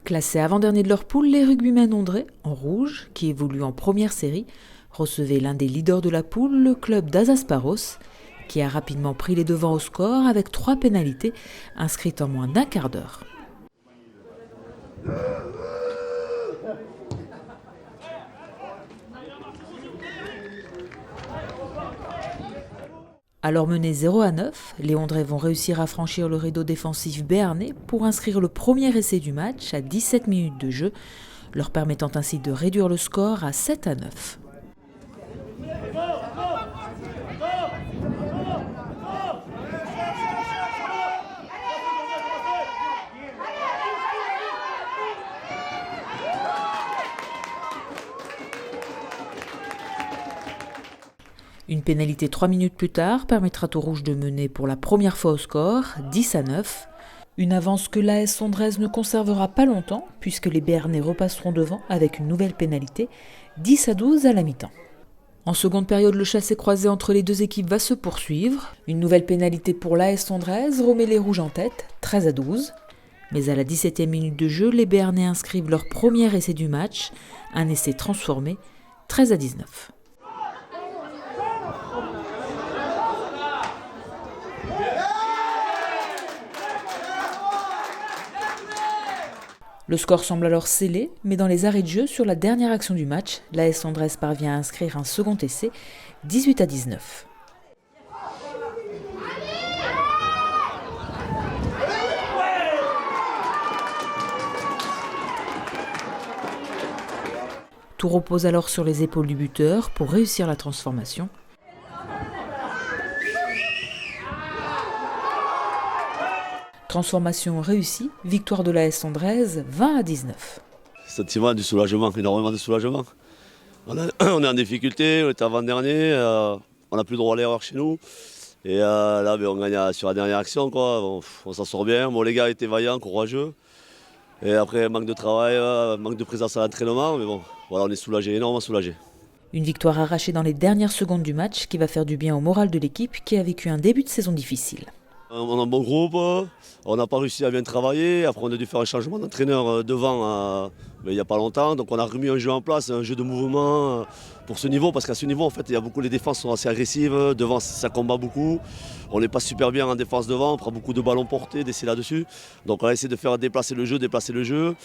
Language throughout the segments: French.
Classés avant-dernier de leur poule, les rugbymen ondrais, en rouge, qui évoluent en première série, recevaient l'un des leaders de la poule, le club d'Azasparos, qui a rapidement pris les devants au score avec 3 pénalités inscrites en moins d'un quart d'heure. Alors menés 0-9, les Ondrais vont réussir à franchir le rideau défensif béarnais pour inscrire le premier essai du match à 17 minutes de jeu, leur permettant ainsi de réduire le score à 7-9. Une pénalité 3 minutes plus tard permettra aux Rouges de mener pour la première fois au score, 10-9. Une avance que l'AS Ondrais ne conservera pas longtemps, puisque les Béarnais repasseront devant avec une nouvelle pénalité, 10-12 à la mi-temps. En seconde période, le chassé-croisé entre les deux équipes va se poursuivre. Une nouvelle pénalité pour l'AS Ondrais remet les Rouges en tête, 13-12. Mais à la 17e minute de jeu, les Béarnais inscrivent leur premier essai du match, un essai transformé, 13-19. Le score semble alors scellé, mais dans les arrêts de jeu, sur la dernière action du match, l'AS Ondrais parvient à inscrire un second essai, 18-19. Tout repose alors sur les épaules du buteur pour réussir la transformation. Transformation réussie, victoire de l'AS Ondrais, 20-19. Sentiment du soulagement, énormément de soulagement. On est en difficulté, on est avant-dernier, on n'a plus droit à l'erreur chez nous. Et là, on gagne sur la dernière action, quoi. On s'en sort bien. Bon, les gars étaient vaillants, courageux. Et après, manque de travail, manque de présence à l'entraînement. Mais bon, voilà, on est soulagés, énormément soulagés. Une victoire arrachée dans les dernières secondes du match qui va faire du bien au moral de l'équipe qui a vécu un début de saison difficile. On a un bon groupe, on n'a pas réussi à bien travailler. Après, on a dû faire un changement d'entraîneur devant il n'y a pas longtemps. Donc, on a remis un jeu en place, un jeu de mouvement pour ce niveau. Parce qu'à ce niveau, en fait, il y a beaucoup, les défenses sont assez agressives. Devant, ça combat beaucoup. On n'est pas super bien en défense devant. On prend beaucoup de ballons portés, d'essais là-dessus. Donc, on a essayé de faire déplacer le jeu.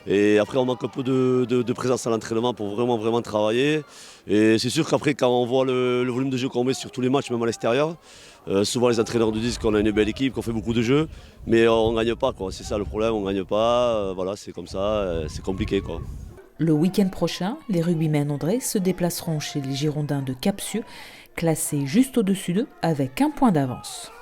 Et après, on manque un peu de présence à l'entraînement pour vraiment travailler. Et c'est sûr qu'après, quand on voit le volume de jeu qu'on met sur tous les matchs, même à l'extérieur, souvent les entraîneurs nous disent qu'on a une belle équipe, qu'on fait beaucoup de jeux, mais on ne gagne pas, quoi. C'est ça le problème, on ne gagne pas, voilà, c'est comme ça, c'est compliqué, quoi. Le week-end prochain, les rugbymen ondrais se déplaceront chez les Girondins de Capsieux, classés juste au-dessus d'eux avec un point d'avance.